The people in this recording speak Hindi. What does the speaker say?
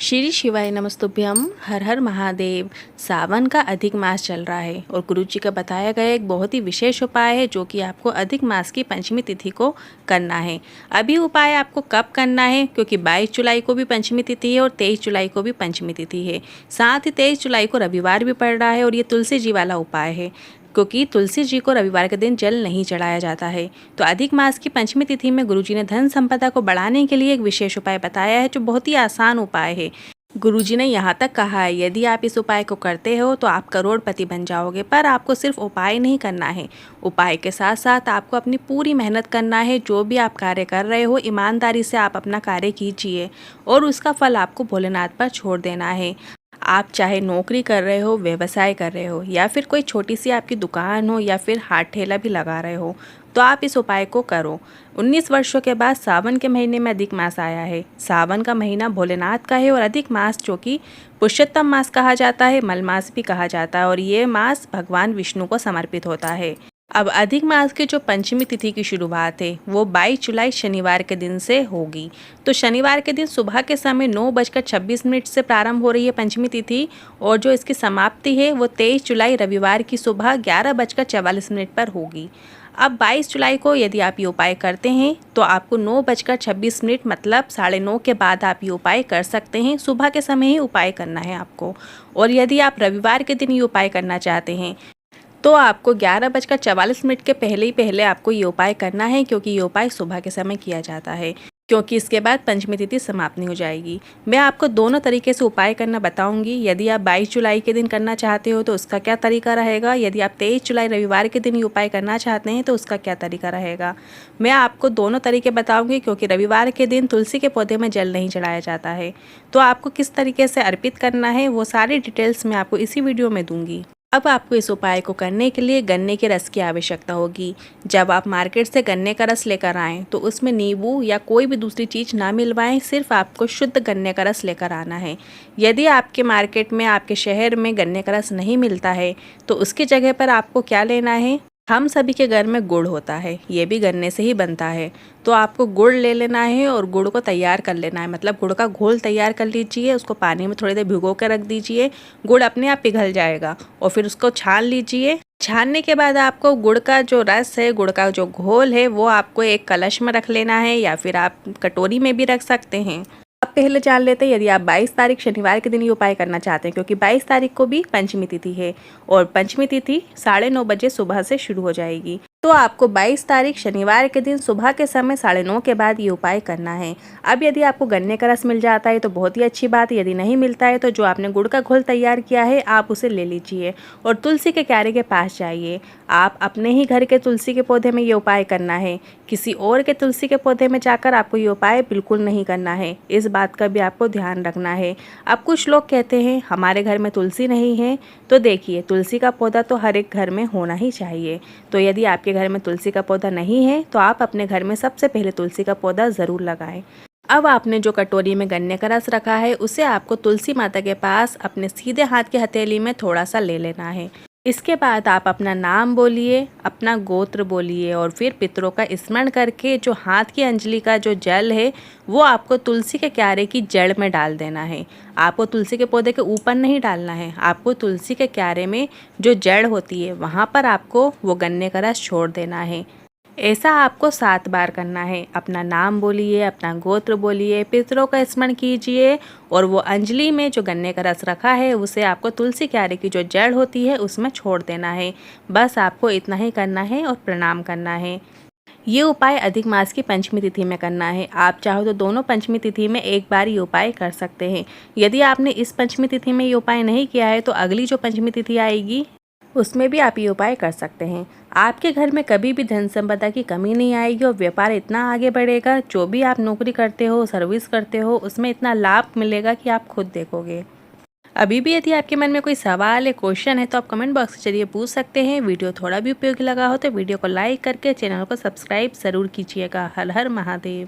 श्री शिवाय नमस्तुभ्यम। हर हर महादेव। सावन का अधिक मास चल रहा है और गुरु जी का बताया गया एक बहुत ही विशेष उपाय है जो कि आपको अधिक मास की पंचमी तिथि को करना है। अभी उपाय आपको कब करना है, क्योंकि 22 जुलाई को भी पंचमी तिथि है और 23 जुलाई को भी पंचमी तिथि है। साथ ही 23 जुलाई को रविवार भी पड़ रहा है और ये तुलसी जी वाला उपाय है, क्योंकि तुलसी जी को रविवार के दिन जल नहीं चढ़ाया जाता है। तो अधिक मास की पंचमी तिथि में गुरुजी ने धन संपदा को बढ़ाने के लिए एक विशेष उपाय बताया है जो बहुत ही आसान उपाय है। गुरुजी ने यहाँ तक कहा है, यदि आप इस उपाय को करते हो तो आप करोड़पति बन जाओगे। पर आपको सिर्फ उपाय नहीं करना है, उपाय के साथ साथ आपको अपनी पूरी मेहनत करना है। जो भी आप कार्य कर रहे हो ईमानदारी से आप अपना कार्य कीजिए और उसका फल आपको भोलेनाथ पर छोड़ देना है। आप चाहे नौकरी कर रहे हो, व्यवसाय कर रहे हो या फिर कोई छोटी सी आपकी दुकान हो या फिर हाथ ठेला भी लगा रहे हो, तो आप इस उपाय को करो। 19 वर्षों के बाद सावन के महीने में अधिक मास आया है। सावन का महीना भोलेनाथ का है और अधिक मास जो कि पुरुषोत्तम मास कहा जाता है, मल मास भी कहा जाता है और ये मास भगवान विष्णु को समर्पित होता है। अब अधिक मास की जो पंचमी तिथि की शुरुआत है वो 22 जुलाई शनिवार के दिन से होगी। तो शनिवार के दिन सुबह के समय 9:26 से प्रारंभ हो रही है पंचमी तिथि और जो इसकी समाप्ति है वो 23 जुलाई रविवार की सुबह 11:44 पर होगी। अब 22 जुलाई को यदि आप ये उपाय करते हैं तो आपको 9:26 मतलब 9:30 के बाद आप ये उपाय कर सकते हैं। सुबह के समय ही उपाय करना है आपको। और यदि आप रविवार के दिन ये उपाय करना चाहते हैं तो आपको 11:44 के पहले आपको ये उपाय करना है, क्योंकि ये उपाय सुबह के समय किया जाता है, क्योंकि इसके बाद पंचमी तिथि समाप्त नहीं हो जाएगी। मैं आपको दोनों तरीके से उपाय करना बताऊंगी। यदि आप 22 जुलाई के दिन करना चाहते हो तो उसका क्या तरीका रहेगा, यदि आप 23 जुलाई रविवार के दिन ये उपाय करना चाहते हैं तो उसका क्या तरीका रहेगा। मैं आपको दोनों तरीके बताऊंगी, क्योंकि रविवार के दिन तुलसी के पौधे में जल नहीं चढ़ाया जाता है। तो आपको किस तरीके से अर्पित करना है वो सारी डिटेल्स मैं आपको इसी वीडियो में दूंगी। अब आपको इस उपाय को करने के लिए गन्ने के रस की आवश्यकता होगी। जब आप मार्केट से गन्ने का रस लेकर आएँ तो उसमें नींबू या कोई भी दूसरी चीज़ ना मिलवाएं, सिर्फ आपको शुद्ध गन्ने का रस लेकर आना है। यदि आपके मार्केट में, आपके शहर में गन्ने का रस नहीं मिलता है तो उसकी जगह पर आपको क्या लेना है, हम सभी के घर में गुड़ होता है, ये भी गन्ने से ही बनता है। तो आपको गुड़ ले लेना है और गुड़ को तैयार कर लेना है, मतलब गुड़ का घोल तैयार कर लीजिए। उसको पानी में थोड़ी देर भिगो कर रख दीजिए, गुड़ अपने आप पिघल जाएगा और फिर उसको छान लीजिए। छानने के बाद आपको गुड़ का जो रस है, गुड़ का जो घोल है वो आपको एक कलश में रख लेना है या फिर आप कटोरी में भी रख सकते हैं। अब पहले जान लेते हैं यदि आप 22 तारीख शनिवार के दिन ये उपाय करना चाहते हैं, क्योंकि 22 तारीख को भी पंचमी तिथि है और पंचमी तिथि 9:30 बजे सुबह से शुरू हो जाएगी। तो आपको 22 तारीख शनिवार के दिन सुबह के समय 9:30 के बाद ये उपाय करना है। अब यदि आपको गन्ने का रस मिल जाता है तो बहुत ही अच्छी बात है, यदि नहीं मिलता है तो जो आपने गुड़ का घोल तैयार किया है आप उसे ले लीजिए और तुलसी के क्यारे के पास जाइए। आप अपने ही घर के तुलसी के पौधे में ये उपाय करना है, किसी और के तुलसी के पौधे में जाकर आपको ये उपाय बिल्कुल नहीं करना है। इस बात का भी आपको ध्यान रखना है। अब कुछ लोग कहते हैं हमारे घर में तुलसी नहीं है, तो देखिए तुलसी का पौधा तो हर एक घर में होना ही चाहिए। तो यदि आपके घर में तुलसी का पौधा नहीं है तो आप अपने घर में सबसे पहले तुलसी का पौधा ज़रूर लगाएं। अब आपने जो कटोरी में गन्ने का रस रखा है उसे आपको तुलसी माता के पास अपने सीधे हाथ की हथेली में थोड़ा सा ले लेना है। इसके बाद आप अपना नाम बोलिए, अपना गोत्र बोलिए और फिर पितरों का स्मरण करके जो हाथ की अंजलि का जो जल है वो आपको तुलसी के क्यारे की जड़ में डाल देना है। आपको तुलसी के पौधे के ऊपर नहीं डालना है, आपको तुलसी के क्यारे में जो जड़ होती है वहाँ पर आपको वो गन्ने का रस छोड़ देना है। ऐसा आपको 7 बार करना है। अपना नाम बोलिए, अपना गोत्र बोलिए, पितरों का स्मरण कीजिए और वो अंजलि में जो गन्ने का रस रखा है उसे आपको तुलसी क्यारे की जो जड़ होती है उसमें छोड़ देना है। बस आपको इतना ही करना है और प्रणाम करना है। ये उपाय अधिक मास की पंचमी तिथि में करना है। आप चाहो तो दोनों पंचमी तिथि में एक बार ये उपाय कर सकते हैं। यदि आपने इस पंचमी तिथि में ये उपाय नहीं किया है तो अगली जो पंचमी तिथि आएगी उसमें भी आप ये उपाय कर सकते हैं। आपके घर में कभी भी धन संपदा की कमी नहीं आएगी और व्यापार इतना आगे बढ़ेगा, जो भी आप नौकरी करते हो, सर्विस करते हो, उसमें इतना लाभ मिलेगा कि आप खुद देखोगे। अभी भी यदि आपके मन में कोई सवाल है, क्वेश्चन है तो आप कमेंट बॉक्स के जरिए पूछ सकते हैं। वीडियो थोड़ा भी उपयोगी लगा हो तो वीडियो को लाइक करके चैनल को सब्सक्राइब ज़रूर कीजिएगा। हर हर महादेव।